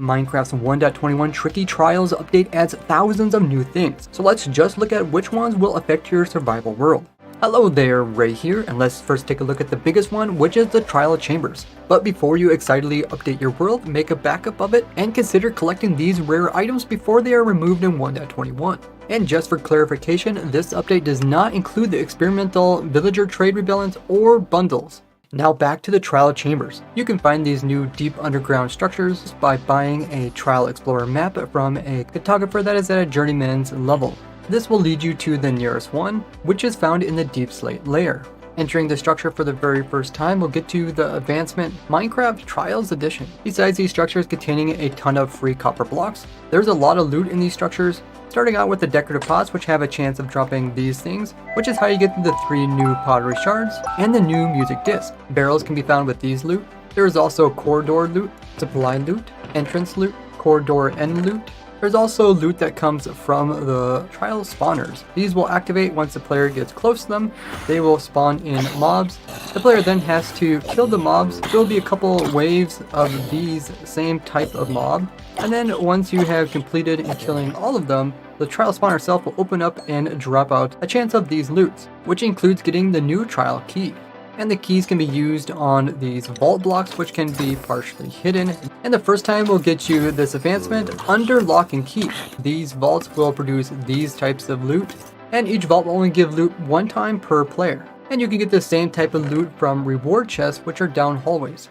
Minecraft's 1.21 Tricky Trials update adds thousands of new things, so let's just look at which ones will affect your survival world. Hello there, Ray here, and let's first take a look at the biggest one, which is the Trial Chambers. But before you excitedly update your world, make a backup of it, and consider collecting these rare items before they are removed in 1.21. And just for clarification, this update does not include the experimental villager trade rebellions or bundles. Now back to the Trial Chambers. You can find these new deep underground structures by buying a Trial Explorer map from a cartographer that is at a journeyman's level. This will lead you to the nearest one, which is found in the Deep Slate layer. Entering the structure for the very first time will get you the Advancement Minecraft Trials Edition. Besides these structures containing a ton of free copper blocks, there's a lot of loot in these structures, starting out with the decorative pots, which have a chance of dropping these things, which is how you get the 3 new pottery shards and the new music disc. Barrels can be found with these loot. There is also corridor loot, supply loot, entrance loot, corridor end loot. There's also loot that comes from the trial spawners. These will activate once the player gets close to them. They will spawn in mobs. The player then has to kill the mobs. There will be a couple waves of these same type of mob. And then once you have completed in killing all of them, the trial spawner itself will open up and drop out a chance of these loots, which includes getting the new trial key. And the keys can be used on these vault blocks, which can be partially hidden. And the first time will get you this advancement under lock and key. These vaults will produce these types of loot, and each vault will only give loot one time per player. And you can get the same type of loot from reward chests, which are down hallways.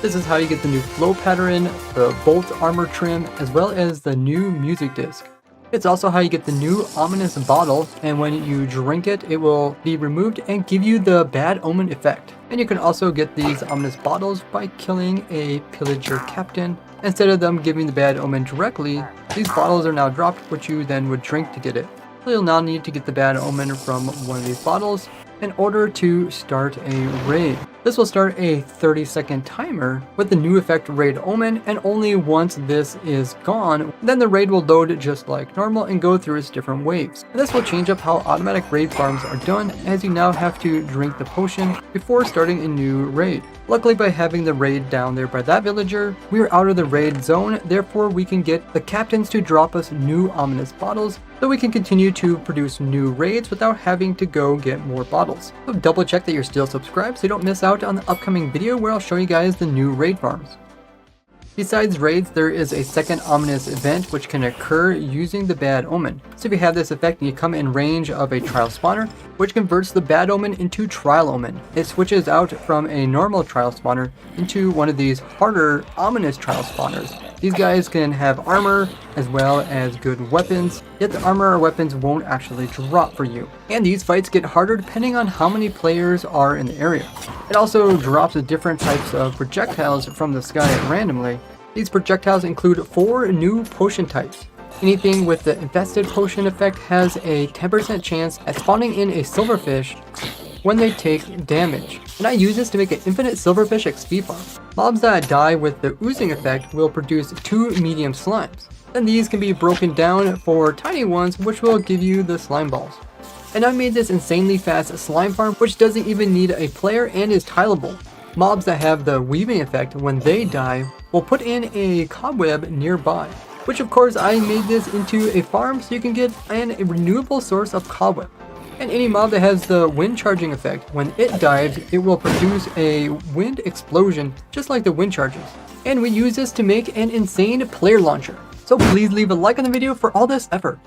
This is how you get the new flow pattern, the bolt armor trim, as well as the new music disc. It's also how you get the new ominous bottle, and when you drink it, it will be removed and give you the bad omen effect. And you can also get these ominous bottles by killing a pillager captain. Instead of them giving the bad omen directly, these bottles are now dropped, which you then would drink to get it. So you'll now need to get the bad omen from one of these bottles in order to start a raid. This will start a 30-second timer with the new effect Raid Omen, and only once this is gone, then the raid will load just like normal and go through its different waves. And this will change up how automatic raid farms are done, as you now have to drink the potion before starting a new raid. Luckily, by having the raid down there by that villager, we are out of the raid zone, therefore we can get the captains to drop us new ominous bottles, so we can continue to produce new raids without having to go get more bottles. So double check that you're still subscribed so you don't miss out on the upcoming video where I'll show you guys the new raid farms. Besides raids, there is a second ominous event which can occur using the bad omen. So if you have this effect and you come in range of a trial spawner, which converts the bad omen into trial omen. It switches out from a normal trial spawner into one of these harder ominous trial spawners. These guys can have armor as well as good weapons, yet the armor or weapons won't actually drop for you. And these fights get harder depending on how many players are in the area. It also drops different types of projectiles from the sky randomly. These projectiles include 4 new potion types. Anything with the infested potion effect has a 10% chance at spawning in a silverfish when they take damage. And I use this to make an infinite silverfish XP farm. Mobs that die with the oozing effect will produce 2 medium slimes. Then these can be broken down for tiny ones, which will give you the slime balls. And I made this insanely fast slime farm, which doesn't even need a player and is tileable. Mobs that have the weaving effect, when they die, will put in a cobweb nearby. Which of course I made this into a farm so you can get a renewable source of cobweb. And any mob that has the wind charging effect, when it dives, it will produce a wind explosion, just like the wind charges. And we use this to make an insane player launcher. So please leave a like on the video for all this effort.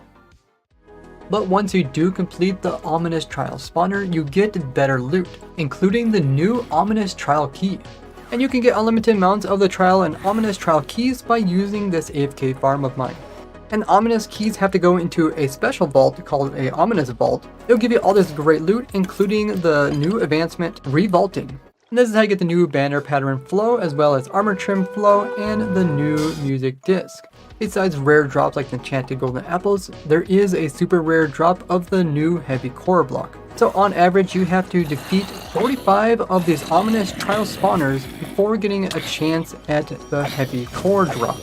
But once you do complete the ominous trial spawner, you get better loot, including the new ominous trial key. And you can get unlimited amounts of the trial and ominous trial keys by using this AFK farm of mine. And ominous keys have to go into a special vault called a ominous vault. It'll give you all this great loot, including the new advancement revaulting. And this is how you get the new banner pattern flow, as well as armor trim flow and the new music disc. Besides rare drops like the enchanted golden apples, there is a super rare drop of the new heavy core block. So on average, you have to defeat 45 of these ominous trial spawners before getting a chance at the heavy core drop.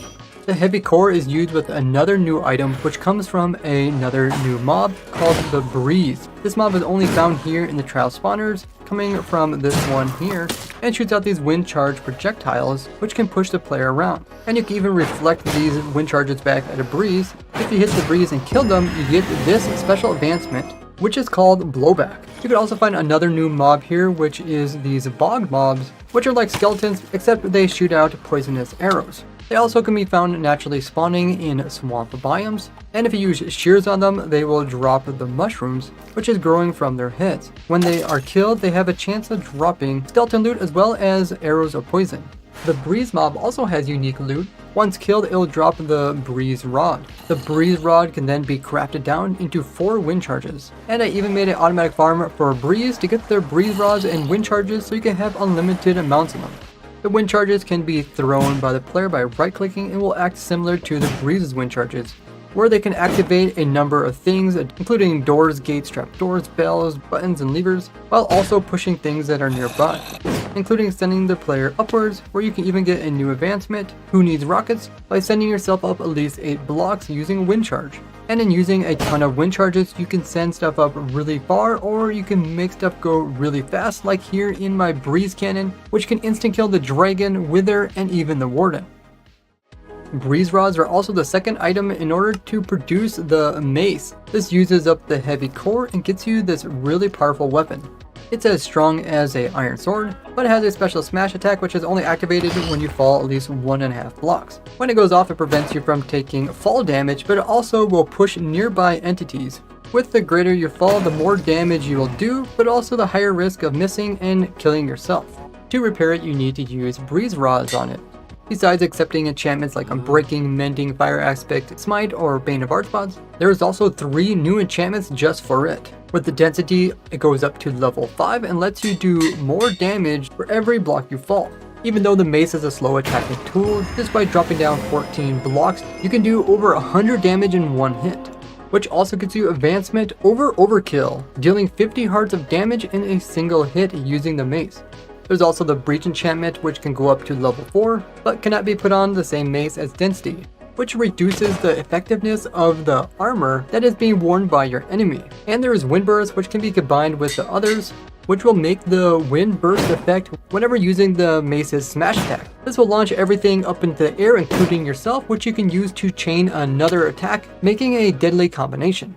The heavy core is used with another new item which comes from another new mob called the Breeze. This mob is only found here in the trial spawners, coming from this one here, and shoots out these wind charge projectiles which can push the player around. And you can even reflect these wind charges back at a Breeze. If you hit the Breeze and kill them, you get this special advancement, which is called Blowback. You could also find another new mob here, which is these Bog mobs, which are like skeletons except they shoot out poisonous arrows. They also can be found naturally spawning in swamp biomes, and if you use shears on them, they will drop the mushrooms, which is growing from their heads. When they are killed, they have a chance of dropping skeleton loot as well as arrows of poison. The Breeze mob also has unique loot. Once killed, it will drop the Breeze Rod. The Breeze Rod can then be crafted down into 4 wind charges. And I even made an automatic farm for Breeze to get their Breeze Rods and wind charges so you can have unlimited amounts of them. The wind charges can be thrown by the player by right-clicking and will act similar to the Breeze's wind charges, where they can activate a number of things, including doors, gates, trapdoors, bells, buttons, and levers, while also pushing things that are nearby, including sending the player upwards, where you can even get a new advancement, Who Needs Rockets, by sending yourself up at least 8 blocks using wind charge. And in using a ton of wind charges, you can send stuff up really far, or you can make stuff go really fast, like here in my Breeze Cannon, which can instant kill the Dragon, Wither, and even the Warden. Breeze Rods are also the second item in order to produce the Mace. This uses up the heavy core and gets you this really powerful weapon. It's as strong as an iron sword, but it has a special smash attack which is only activated when you fall at least 1.5 blocks. When it goes off, it prevents you from taking fall damage, but it also will push nearby entities. With the greater you fall, the more damage you will do, but also the higher risk of missing and killing yourself. To repair it, you need to use Breeze Rods on it. Besides accepting enchantments like Unbreaking, Mending, Fire Aspect, Smite, or Bane of Arthropods, there is also 3 new enchantments just for it. With the density, it goes up to level 5 and lets you do more damage for every block you fall. Even though the mace is a slow attacking tool, just by dropping down 14 blocks, you can do over 100 damage in one hit, which also gives you advancement over Overkill, dealing 50 hearts of damage in a single hit using the mace. There's also the Breach enchantment, which can go up to level 4, but cannot be put on the same mace as Density, which reduces the effectiveness of the armor that is being worn by your enemy. And there is Wind Burst, which can be combined with the others, which will make the Wind Burst effect whenever using the mace's smash attack. This will launch everything up into the air, including yourself, which you can use to chain another attack, making a deadly combination.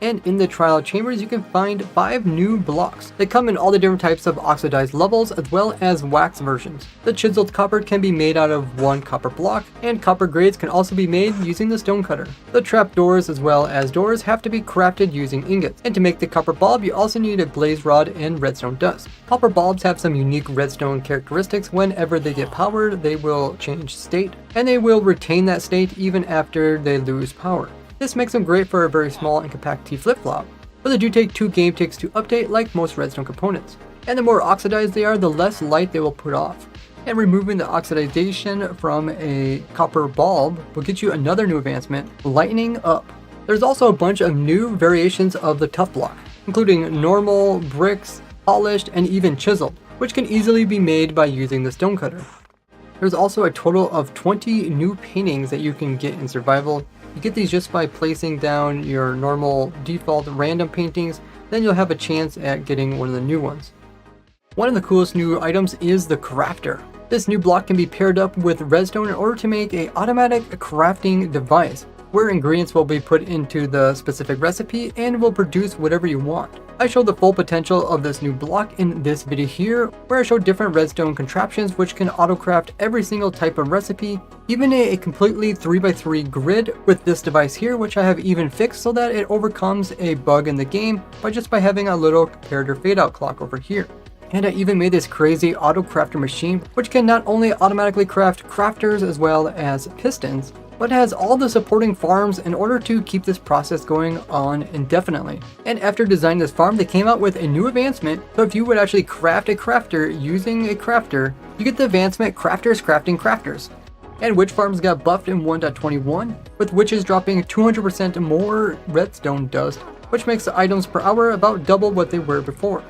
And in the trial chambers, you can find 5 new blocks. They come in all the different types of oxidized levels as well as wax versions. The chiseled copper can be made out of 1 copper block, and copper grades can also be made using the stonecutter. The trapdoors as well as doors have to be crafted using ingots, and to make the copper bulb you also need a blaze rod and redstone dust. Copper bulbs have some unique redstone characteristics. Whenever they get powered, they will change state, and they will retain that state even after they lose power. This makes them great for a very small and compact T flip-flop, but they do take 2 game ticks to update like most redstone components. And the more oxidized they are, the less light they will put off. And removing the oxidization from a copper bulb will get you another new advancement, Lightning Up. There's also a bunch of new variations of the tough block, including normal, bricks, polished, and even chiseled, which can easily be made by using the stonecutter. There's also a total of 20 new paintings that you can get in survival. You get these just by placing down your normal default random paintings, then you'll have a chance at getting one of the new ones. One of the coolest new items is the Crafter. This new block can be paired up with redstone in order to make an automatic crafting device, where ingredients will be put into the specific recipe and will produce whatever you want. I showed the full potential of this new block in this video here, where I showed different redstone contraptions which can auto-craft every single type of recipe, even a completely 3x3 grid with this device here, which I have even fixed so that it overcomes a bug in the game by having a little comparator fade out clock over here. And I even made this crazy auto crafter machine, which can not only automatically craft crafters as well as pistons, but has all the supporting farms in order to keep this process going on indefinitely. And after designing this farm, they came out with a new advancement, so if you would actually craft a crafter using a crafter, you get the advancement Crafters Crafting Crafters. And witch farms got buffed in 1.21, with witches dropping 200% more redstone dust, which makes the items per hour about double what they were before.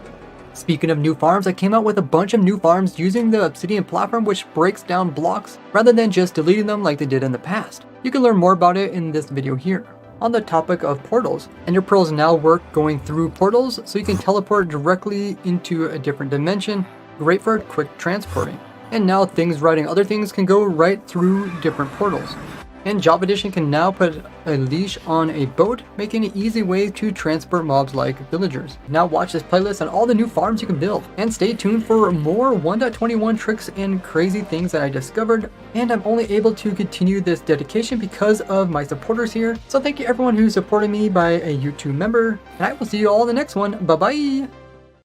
Speaking of new farms, I came out with a bunch of new farms using the Obsidian platform, which breaks down blocks rather than just deleting them like they did in the past. You can learn more about it in this video here. On the topic of portals, Ender pearls now work going through portals, so you can teleport directly into a different dimension, great for quick transporting. And now things riding other things can go right through different portals. And Job Edition can now put a leash on a boat, making an easy way to transport mobs like villagers. Now watch this playlist on all the new farms you can build. And stay tuned for more 1.21 tricks and crazy things that I discovered. And I'm only able to continue this dedication because of my supporters here. So thank you everyone who supported me by a YouTube member. And I will see you all in the next one. Bye bye!